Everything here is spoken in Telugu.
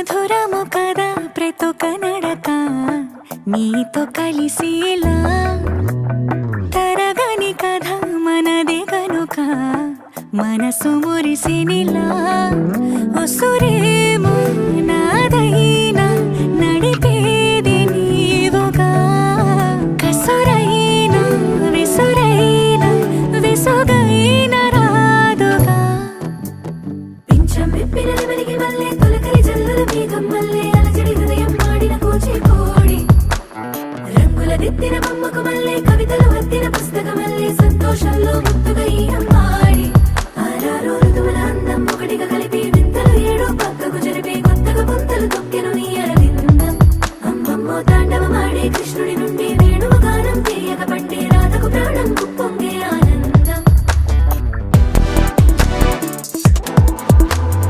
మధురము కదా ప్రతొక నడక నీతో కలిసేలా తరగని కథ మనదే కనుక మనసు మురిసినిలా ఉసురేమో నాదైనా నడిపేది నీవుగా కసురైనా విసురైనా విసుగైనా రాదుగా పింఛం విప్పినది వెలిగి వల్లే తొలకరి జల్లుల మేఘం వల్లే అలజడి హృదయం మాడిన కూచిపూడి రంగుల దిద్దిన బొమ్మకు మల్లే కవితలు వద్దిన పుస్తకం వల్లే సంతోషంలో ముద్దుగా ఈ